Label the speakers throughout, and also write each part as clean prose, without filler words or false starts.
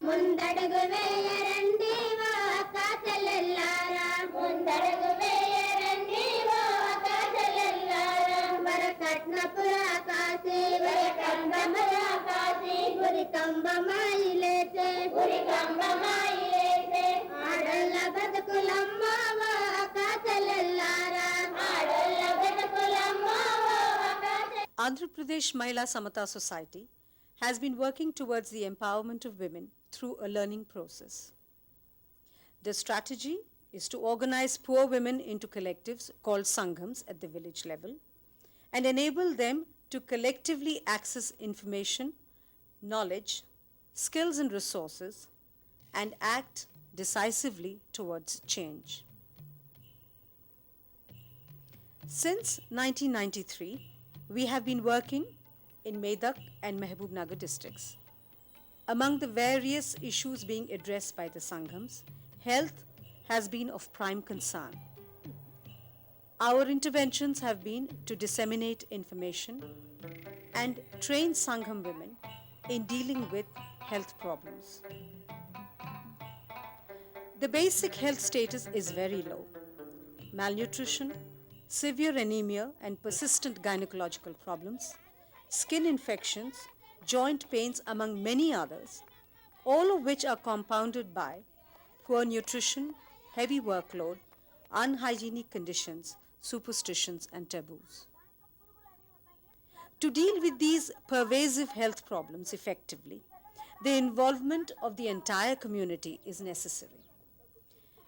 Speaker 1: ముందడుగు వేయరండి ఓ అక్క చెల్లెల్లారా, ముందడుగు వేయరండి ఓ అక్క చెల్లెల్లారా. వరకట్నపుర కాసి వరకంబముర కాసి గురికంబమాయి లేచే గురికంబమాయి లేచే ఆడళ్ళ బతుకులమ్మ ఓ అక్క చెల్లెల్లారా, ఆడళ్ళ బతుకులమ్మ ఓ అక్క.
Speaker 2: Andhra Pradesh Mahila Samatha Society has been working towards the empowerment of women through a learning process. The strategy is to organize poor women into collectives called sanghams at the village level and enable them to collectively access information, knowledge, skills and resources and act decisively towards change. Since 1993, we have been working in Medak and Mehboob districts. Among the various issues being addressed by the Sanghams, health has been of prime concern. Our interventions have been to disseminate information and train Sangham women in dealing with health problems. The basic health status is very low. Malnutrition, severe anemia and persistent gynecological problems, skin infections, joint pains among many others, all of which are compounded by poor nutrition, heavy workload, unhygienic conditions, superstitions and taboos. To deal with these pervasive health problems effectively, the involvement of the entire community is necessary.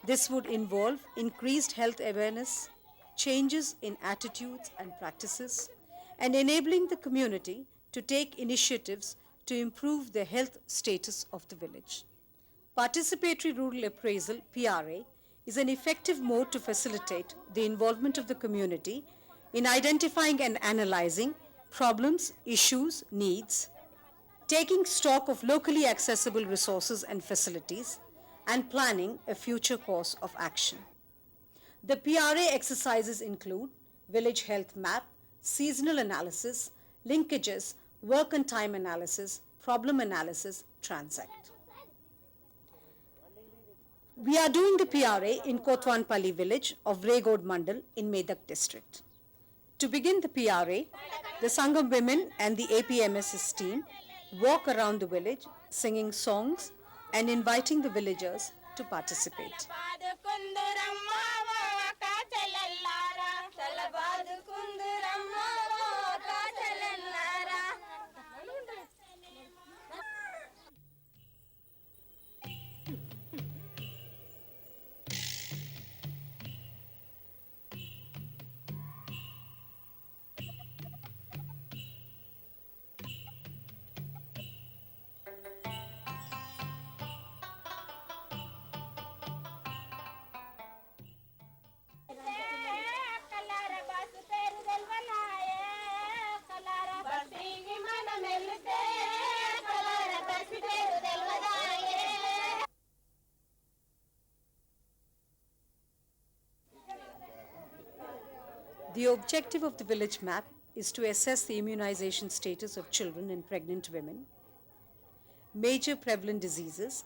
Speaker 2: This would involve increased health awareness, changes in attitudes and practices, and enabling the community to take initiatives to improve the health status of the village. Participatory Rural Appraisal (PRA) is an effective mode to facilitate the involvement of the community in identifying and analyzing problems, issues, needs, taking stock of locally accessible resources and facilities, and planning a future course of action. The PRA exercises include village health map, seasonal analysis, linkages, work and time analysis, problem analysis, transact. We are doing the PRA in Kotwanpalli village of Regod Mandal in Medak district. To begin the PRA, the Sangham women and the APMSS team walk around the village singing songs and inviting the villagers to participate. The objective of the village map is to assess the immunization status of children and pregnant women, major prevalent diseases,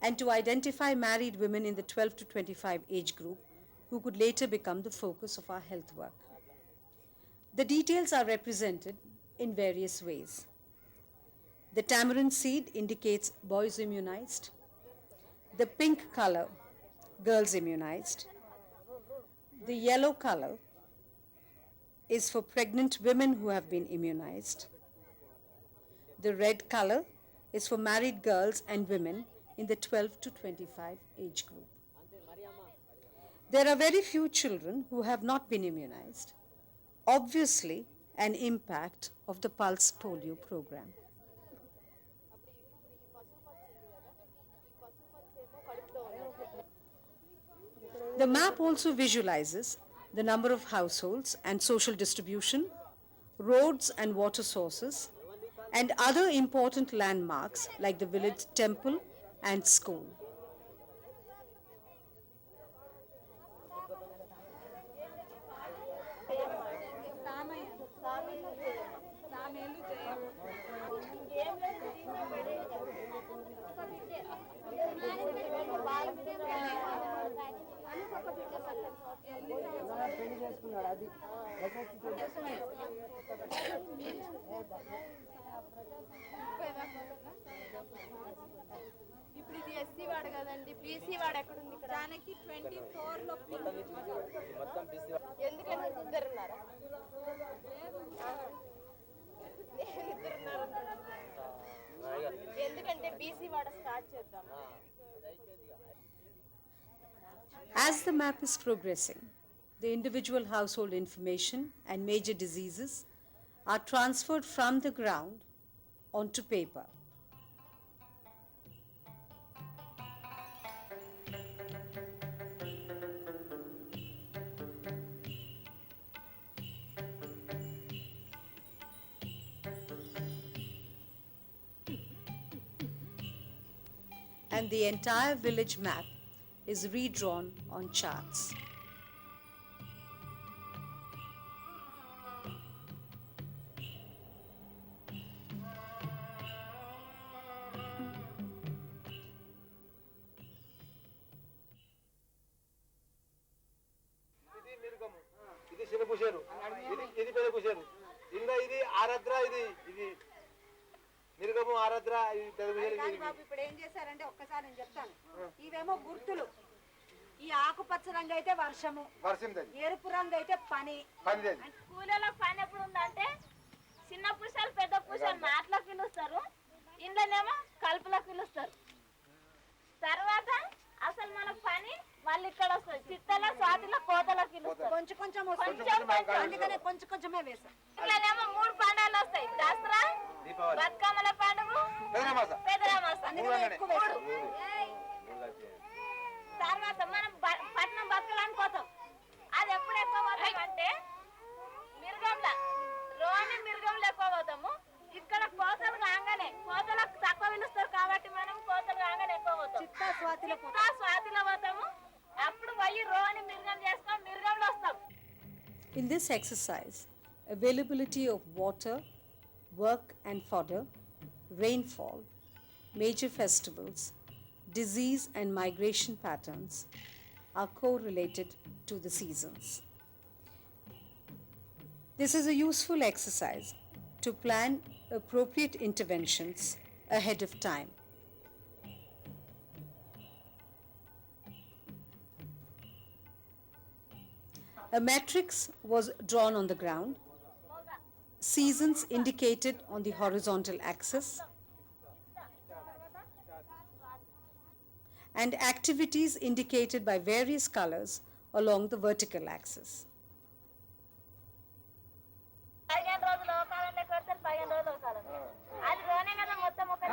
Speaker 2: and to identify married women in the 12 to 25 age group who could later become the focus of our health work. The details are represented in various ways. The tamarind seed indicates boys immunized, the pink color, girls immunized, the yellow color is for pregnant women who have been immunized. The red color is for married girls and women in the 12 to 25 age group. There are very few children who have not been immunized. Obviously, an impact of the Pulse Polio program. The map also visualizes the number of households and social distribution, roads and water sources, and other important landmarks like the village temple and school.
Speaker 3: పెళ్లి చేసుకున్నాడు అది
Speaker 1: ఇప్పుడు ఇది SC వాడు కదండి, BC వాడు ఎక్కడ ఉంది ఇక్కడ? దానికి 24 లో ఎందుకంటే ఇద్దరున్నారా? ఎందుకంటే బీసీ వాడ స్టార్ట్ చేద్దాం.
Speaker 2: As the map is progressing, the individual household information and major diseases are transferred from the ground onto paper. And the entire village map is redrawn on charts.
Speaker 4: ఇది మిరుగము, ఇది శిలపుషేరు, ఇది పెదపుషేరు, ఇంకా ఇది ఆరాధ్ర, ఇది మిరుగము, ఆరాధ్ర, ఇది పెదపుషేరు.
Speaker 3: ఇప్పుడు ఏం చేశారంటే ఒక్కసారి నేను చెప్తాను. ఇవేమో గుర్తులు. ఈ ఆకుపచ్చ రంగు అయితే వర్షము, ఎరుపు రంగు అయితే పని.
Speaker 1: స్కూల్లో పని ఎప్పుడు ఉందంటే చిన్న పూసలు పెద్ద పూసలు మాటలో పిలుస్తారు, ఇంట్లోనేమో కలుపులో పిలుస్తారు. తర్వాత అసలు మన పని మళ్ళీ ఇక్కడ వస్తుంది, చిత్తల స్వాతిలో కోతలో పిలుస్తారు.
Speaker 3: కొంచెం కొంచెం అందుకనే కొంచెం కొంచెమే వేసాం.
Speaker 1: ఇంట్లోనేమో 3 పండుగలు వస్తాయి, దసరా, బతుకమ్మల పండుగ, పెదరామాస. తర్వాత మనం పట్నం బతకడానికి పోతాం. అది ఎప్పుడు ఎక్కువ పోతాం అంటే మిరుగంలో, రోని మిరుగంలో ఎక్కువ పోతాము. ఇక్కడ కోతలు కాగానే, కోతలకు తక్కువ పిలుస్తారు కాబట్టి మనం కోతలు కాగానే ఎక్కువ పోతాం. చిత్తా స్వాతిలో పోతాము. అప్పుడు పోయి రోని మిరుగం చేసుకొని మిరుగంలో వస్తాం.
Speaker 2: In this exercise, availability of water, work and fodder, rainfall, major festivals, disease and migration patterns are correlated to the seasons. This is a useful exercise to plan appropriate interventions ahead of time. A matrix was drawn on the ground, seasons indicated on the horizontal axis, and activities indicated by various colors along the vertical axis.
Speaker 1: 15 రోజులు కాలం లెక్క పెడతారు, 15 రోజులు కాలం. అది రోనే కదా మొత్తం ఒక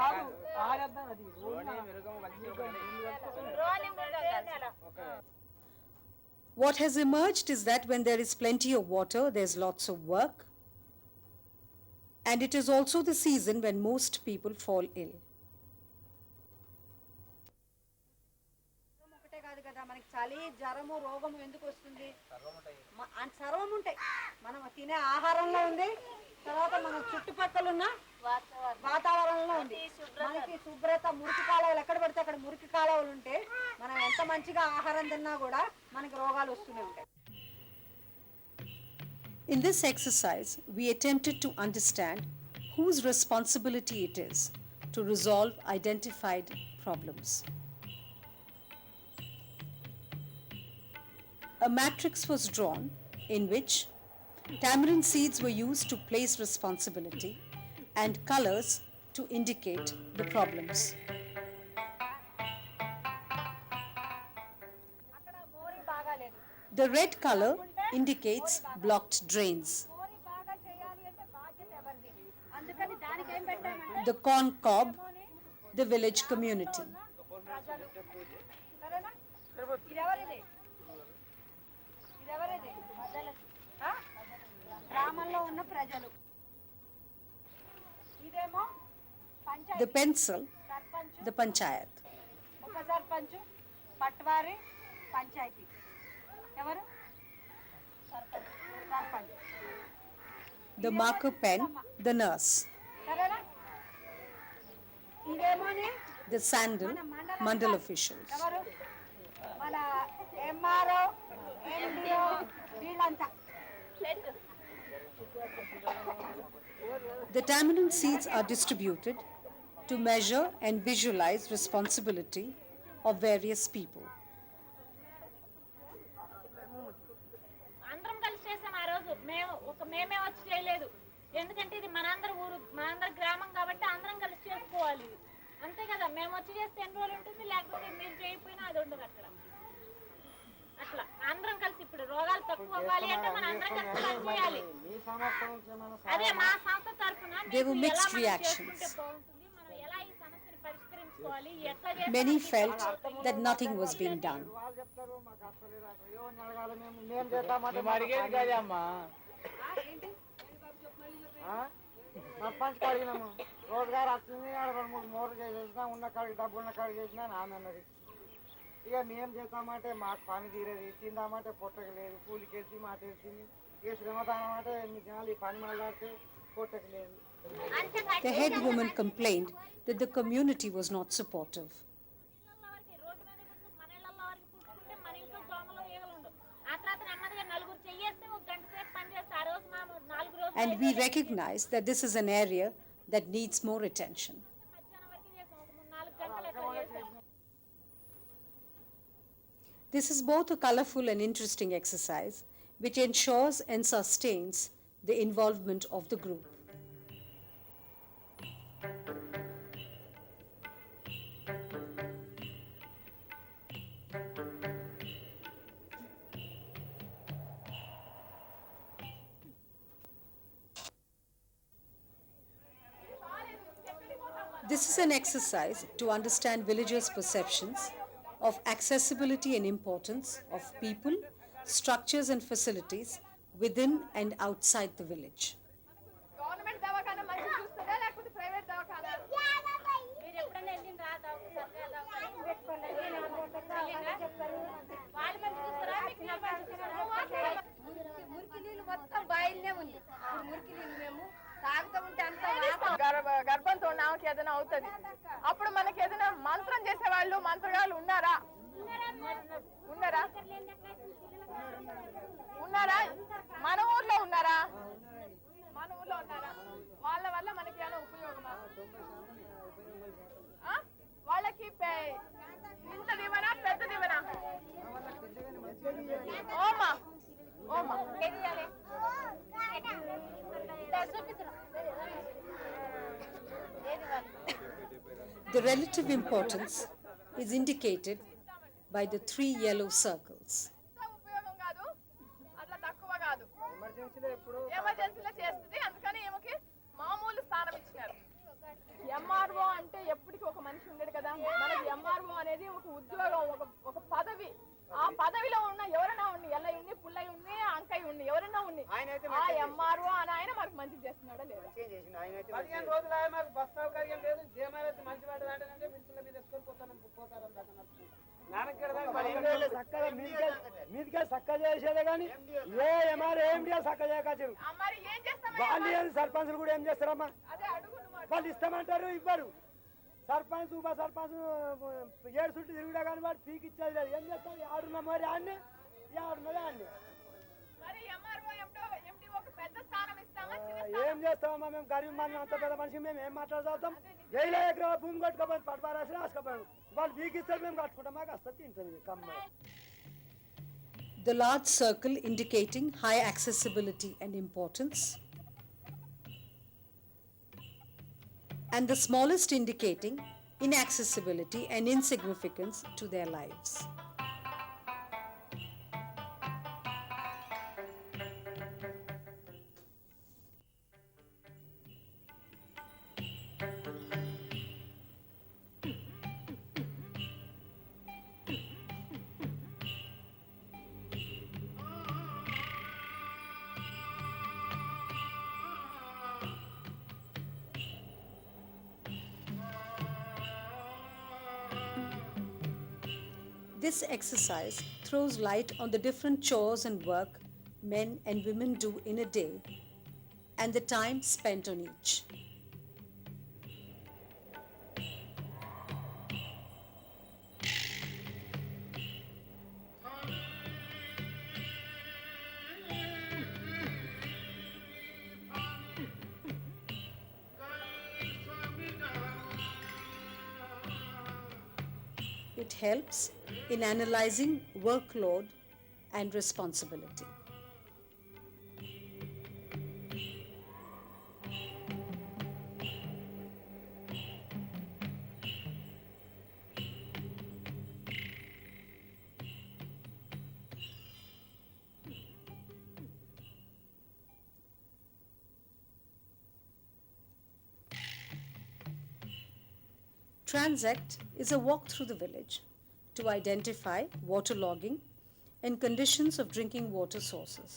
Speaker 1: రోని మిరుగం కదా.
Speaker 2: What has emerged is that when there is plenty of water, there's lots of work, and it is also the season when most people fall ill.
Speaker 3: ఒకటే కాదు కదా, మనకి చలి, జ్వరము, రోగము ఎందుకు వస్తుంది? సర్వం ఉంటాయి. మనం తినే ఆహారంలో ఉంది, తర్వాత మన చుట్టుపక్కల ఉన్న వాతావరణంలో ఉంది. మనకి శుభ్రత, మురికి కాలువలు ఎక్కడ పడితే అక్కడ మురికి కాలువలు ఉంటే మనం ఎంత మంచిగా ఆహారం తిన్నా కూడా మనకి రోగాలు వస్తూనే ఉంటాయి.
Speaker 2: In this exercise, we attempted to understand whose responsibility it is to resolve identified problems. A matrix was drawn in which tamarind seeds were used to place responsibility and colors to indicate the problems. The red color indicates blocked drains. The corn cob, the village community.
Speaker 3: గ్రామంలో ఉన్న ప్రజలు. ఇదేమో
Speaker 2: The pencil, the panchayat.
Speaker 3: ఉప సర్పంచ్, పట్వారి, పంచాయతీ. ఎవరు? Sarpanch.
Speaker 2: The marker pen, the nurse.
Speaker 3: సరేనా? ఇదేమోని
Speaker 2: The sandal, mandal officials.
Speaker 3: ఎవరు? మన MRO,
Speaker 2: The tamarind seeds are distributed to measure and visualize responsibility of various people.
Speaker 1: అందరం కలిసి చేసాం ఆ రోజు. మేమే వచ్చి చేయలేదు, ఎందుకంటే ఇది మనందరి ఊరు, మనందరి గ్రామం కాబట్టి అందరం కలిసి చేసుకోవాలి. అంతే కదా, మేము వచ్చి చేస్తే ఎన్ని రోజులు ఉంటుంది, లేకపోతే మీరు చేయకపోయినా అది ఉండదు అక్కడ. అట్లా అందరం కలిసి ఇప్పుడు రోగాలు తక్కువ అవ్వాలి అంటే మనం అందరం కలిసి పనిచేయాలి. అదే మా సంస్థ తరఫున ఎలా ఈ సమస్యను పరిష్కరించుకోవాలి, ఎట్లా
Speaker 2: Many felt that nothing was being done.
Speaker 5: Sarpanch అడిగినాము, రోజుగారు వస్తుంది, 2-3 మోర్లు చేసేసినా, ఉన్న కాడికి డబ్బు ఉన్న కాడికి చేసినా అని ఆమె అన్నది. ఇక మేము చేద్దామంటే మాకు పని తీరేది, తిందామంటే పొట్టకి లేదు, కూలికి వెళ్తే మాట వెళ్తుంది, ఇక శ్రమదానం అంటే ఎన్ని జనాలు ఈ పని మాట్లాడితే పొట్టకి లేదు.
Speaker 2: The head woman complained that the community was not supportive. And we recognize that this is an area that needs more attention. This is both a colorful and interesting exercise which ensures and sustains the involvement of the group. This is an exercise to understand villagers' perceptions of accessibility and importance of people, structures and facilities within and outside the village.
Speaker 1: Government దవాఖానా మంచి చూస్తుందా లేకపోతే private దవాఖానా? మీరు ఎప్పుడైనా వెళ్ళిండ్రా వాళ్ళు మంచి చూస్తారా, మీకు మురికి నీళ్ళు మొత్తం బాయిల్నే ఉంది. మురికి నీళ్ళు మేము తాగుతూ ఉంటే అంత గర్భంతో ఆమెకి ఏదైనా అవుతుంది. అప్పుడు మనకి ఏదైనా మంత్రం చేసేవాళ్ళు, మంత్రగాళ్ళు ఉన్నారా? ఉన్నారా? మన ఊర్లో ఉన్నారా? మన ఊర్లో ఉన్నారా? వాళ్ళ వల్ల మనకి ఏమైనా ఉపయోగమా? వాళ్ళకి ఇంత దివనా, పెద్ద దివనా? ఓమా ఓమా
Speaker 2: The relative importance is indicated by the 3 yellow circles.
Speaker 1: ఉపయోగం కాదు, అట్లా తక్కువ కాదు, ఎమర్జెన్సీలో చేస్తుంది. అందుకని ఈమెకి మామూలు స్థానం ఇచ్చినారు. ఎంఆర్ఓ అంటే ఎప్పటికీ ఒక మనిషి ఉండడు కదా, మనకి ఎంఆర్ఓ అనేది ఒక ఉద్యోగం, ఒక పదవి. ఆ పదవిలో ఉన్న ఎవరైనా ఉండి, ఎల్లయ్య ఉండి, పుల్లయ్య ఉండి, అంకయ్య ఉండి, ఎవరైనా ఉండి, ఆ ఎంఆర్ఓ అని ఆయన మనకు మంచి చేస్తున్నాడా లేదా?
Speaker 5: 15 రోజులు మాకు బస్ సౌకర్యం లేదు, జేమాలైతే మంచి వాడు అంటే మిల్చుల మీద వేసుకొని పోతారు మీదికే చక్క చేసేదే కానీ ఏ ఎంఆర్ఓ ఏమిటి చక్క చేయకచ్చు. వాళ్ళు సర్పంచులు కూడా ఏం చేస్తారమ్మా, వాళ్ళు ఇస్తామంటారు, ఇవ్వరు. సర్పంచ్ ఉప సర్పంచ్ 7 చుట్టూ తిరుగుడా కానీ వాడు పీకి ఇచ్చేది లేదు. ఏం చేస్తారు, ఆడున్న మరి ఆడినే, ఆడున్నది ఆడినే. ఏం చేస్తామమ్మా, మేము గరీబ్ మంది, అంత పెద్ద మనిషి, మేము ఏం మాట్లాడతాం? 1000 ఎకరాల భూమి కట్టుకోపోయి పట్టుపారాసి రాసుకపోయాడు, వాళ్ళు పీకిస్తారు, మేము కట్టుకుంటాం, మాకు వస్తుంది తింటుంది కమ్మ.
Speaker 2: The large circle indicating high accessibility and importance, and the smallest indicating inaccessibility and insignificance to their lives. This exercise throws light on the different chores and work men and women do in a day and the time spent on each. It helps in analyzing workload and responsibility. Transact is a walk through the village to identify waterlogging and conditions of drinking water sources.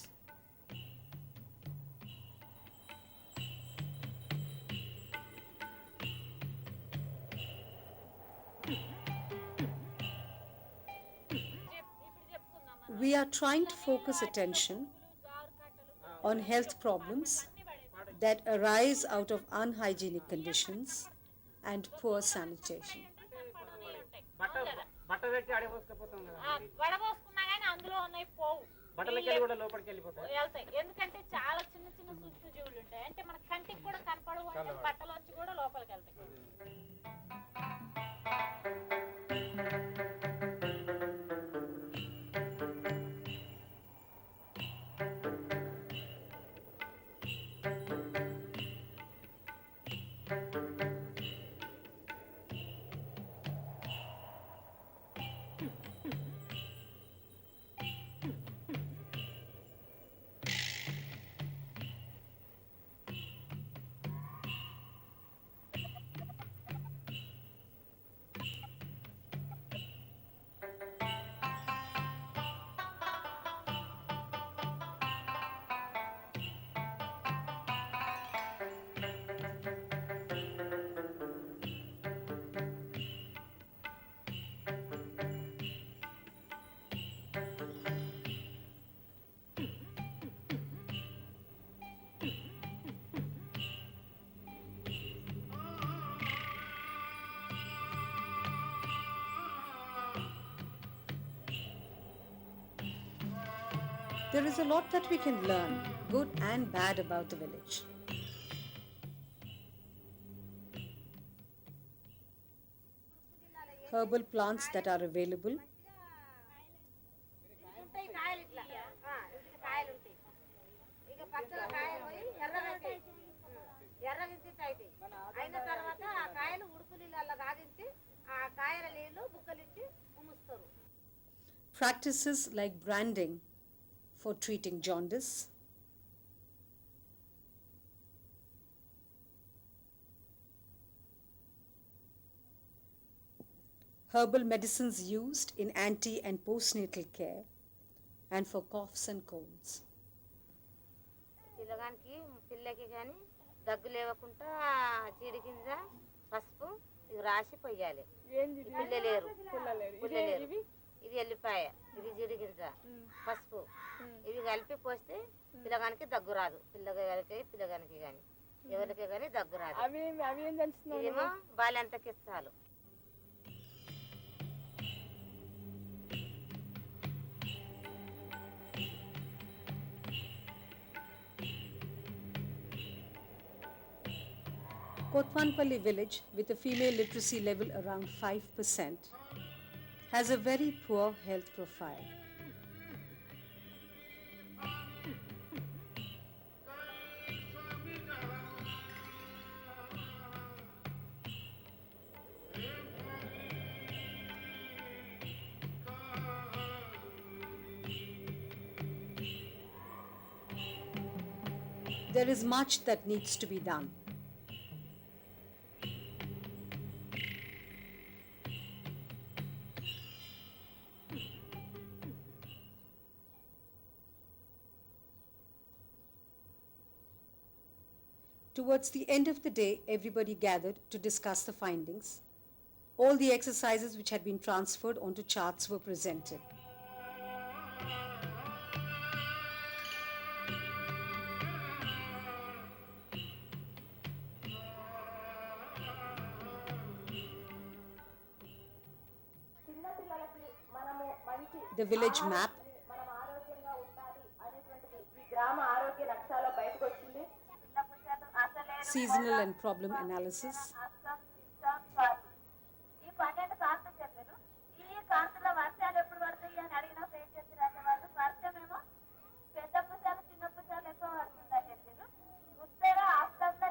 Speaker 2: We are trying to focus attention on health problems that arise out of unhygienic conditions and poor sanitation.
Speaker 1: వడబోసుకున్నా కానీ అందులో ఉన్నాయి పోవు వెళ్తాయి. ఎందుకంటే చాలా చిన్న చిన్న సూక్ష్మజీవులు ఉంటాయి. అంటే మన కంటికి కూడా కనపడవు, అంటే బట్టలోంచి కూడా లోపలికి వెళ్తాయి.
Speaker 2: There is a lot that we can learn, good and bad, about the village. Herbal plants that are available,
Speaker 3: ఉంటాయి కాయలు ఇట్లా ఇంటికి కాయలు ఉంటాయి. ఇక పచ్చల కాయలు పోయి ఎర్రగైతాయి. ఎర్రగించి అయిన తర్వాత ఆ కాయలు ఉడుకు నీళ్ళల్లో కాగించి ఆ కాయల నీళ్లు బుక్కలిచ్చి ఉమ్ముస్తారు.
Speaker 2: practices like branding for treating jaundice, herbal medicines used in ante and postnatal care, and for coughs and colds.
Speaker 3: పిల్లగానికి పిల్లకి కానీ దగ్గు లేవకుండా జీడి గింజ పసుపు ఇవి రాసి పొయ్యాలి. పుల్లలేరు ఇది ఎల్లిపాయ, ఇది జీడి గింజ పసుపు ఇవి కలిపి పోస్తే పిల్లగానికి దగ్గు రాదు. పిల్లగానికి కానీ ఎవరికి కానీ దగ్గు రాదు. ఇదేమో బాల్యంతకి చాలు.
Speaker 2: Kotwanpalli village, with a female literacy level around 5%, has a very poor health profile. There is much that needs to be done. Towards the end of the day, everybody gathered to discuss the findings. All the exercises which had been transferred onto charts were presented. The village map, seasonal and problem analysis,
Speaker 1: వర్షాలు ఎప్పుడు పడతాయి అని అడిగినప్పుడు ఏం చెప్పారంటే వాళ్ళు వర్షమేమో పెద్ద పుష్పాలు చిన్న పుష్పాలు ఎక్కువ పడుతుందని చెప్పారు. ఉత్తర అస్తంలో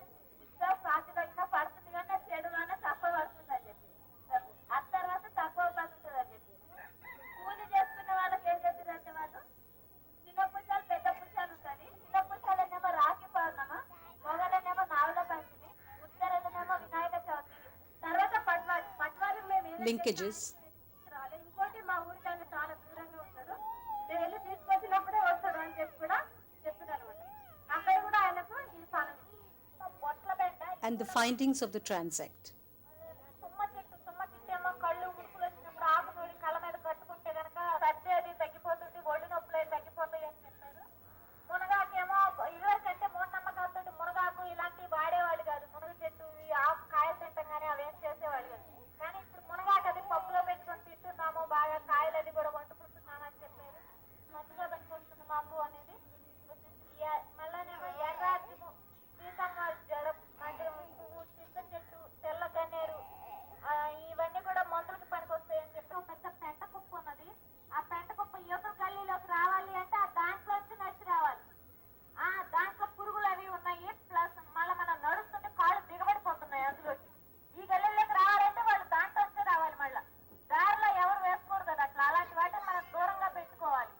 Speaker 1: ప్రాతిలో అయినా పడుతుంది కానీ చెడులోనే తక్కువ పడుతుందని చెప్పారు. ఆ తర్వాత తక్కువ పడుతుంది అని చెప్పారు. కూలి చేసుకున్న వాళ్ళకి ఏం చెప్పారంటే వాళ్ళు చిన్న పుష్పాలు పెద్ద పుష్పాలు ఉంటుంది. చిన్న పుష్పాలనేమో రాఖీ పౌర్ణమ, మొగలనేమో నావల పంచమి, ఉత్తరనేమో వినాయక చవితి, తర్వాత పట్వాలు మేము
Speaker 2: Linkages.
Speaker 1: ఇంకోటి మా ఊరికన్నా చాలా దూరంగా ఉంటారు. డైలీ తీసుకొచ్చినప్పుడే వస్తారు అని చెప్పి కూడా చెప్పారు అనమాట. అక్కడ కూడా ఆయనకు ఈ పనులు బొట్ల బెండ
Speaker 2: And the findings of the Transact.
Speaker 1: తుమ్మ చెట్టు ఏమో కళ్ళు ముక్కులు వచ్చినప్పుడు ఆకు నూరి కళ్ళ మీద కట్టుకుంటే కనుక సర్ది అది తగ్గిపోతుంది, ఒళ్ళు నొప్పులు అవి తగ్గిపోతాయి అని చెప్పారు. మునగాకేమో ఇదివరకంటే మూఢనమ్మకాలతో మునగాకు ఇలాంటివి వాడేవాళ్ళు కాదు. మునగ చెట్టు ఆకు కాయలు తింటాం కానీ అవేం చేసేవాళ్ళు కాదు. కానీ ఇప్పుడు మునగాకు అది పప్పులో పెట్టుకొని తింటున్నాము, బాగా కాయలు అది కూడా వండుకుంటున్నాము అని చెప్పారు. మంచిగా పెట్టుకుంటుంది మాకు అనేది. మళ్ళానేమో ఎర్రాజము, సీతంగాలు జడ, అంటే పువ్వు, చింత చెట్టు, తెల్ల గన్నేరు, ఇవన్నీ కూడా మందులకి పనికొస్తాయని చెప్పి ఒక పెద్ద పెంట కుప్ప ఉన్నది. ఆ పెంట కుప్ప యువత గల్లీలోకి రావాలి అంటే ఆ దాంట్లోంచి నడిచి రావాలి. దాంట్లో పురుగులు అవి ఉన్నాయి. ప్లస్ మళ్ళీ మనం నడుస్తుంటే కాళ్ళు దిగబడిపోతున్నాయి అందులోకి. ఈ గల్లీలోకి రావాలంటే వాళ్ళు దాంట్లోంచే రావాలి. మళ్ళీ దారిలో ఎవరు వేసుకోరు కదా అట్లా. అలాంటి వాటిని మనం దూరంగా పెట్టుకోవాలి.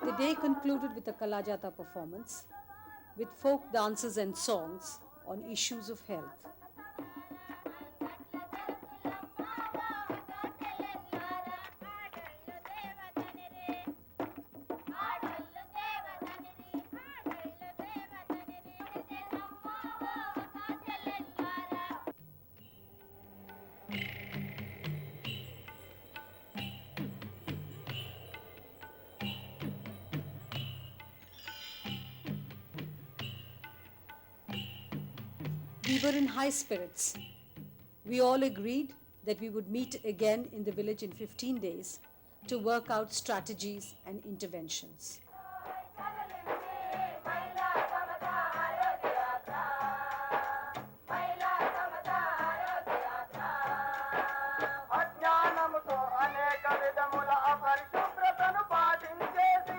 Speaker 2: The day concluded with a Kalajata performance with folk dances and songs on issues of health. We were in high spirits. We all agreed that we would meet again in the village in 15 days to work out strategies and interventions.
Speaker 5: అజ్ఞానముతో అనేక విధముల అపరిశుభ్రతను పాటించేసి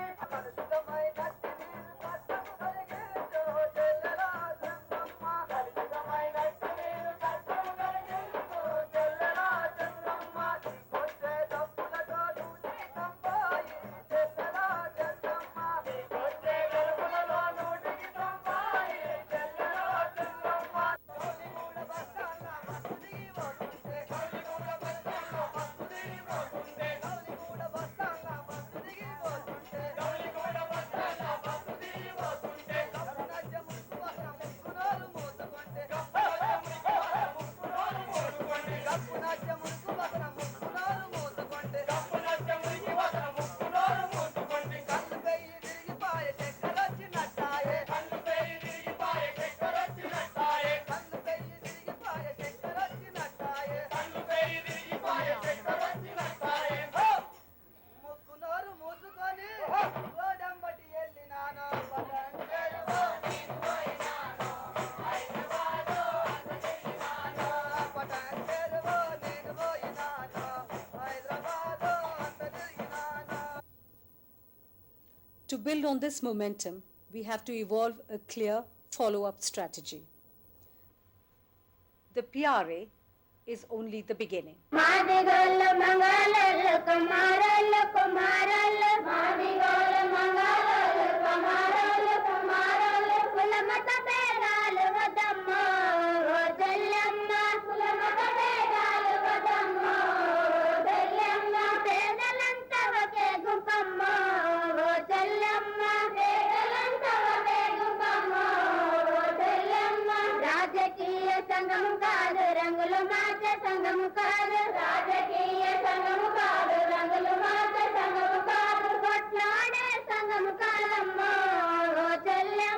Speaker 2: To build on this momentum, we have to evolve a clear follow-up strategy. The PRA is only the beginning.
Speaker 6: రాజకీయ సంఘము కాదు రంగులు మార్చే సంఘము కాదు, రాజకీయ సంఘము కాదు రంగులు మార్చే సంఘము కాదు, కొట్లాడే సంఘము కాదమ్మో చెల్లె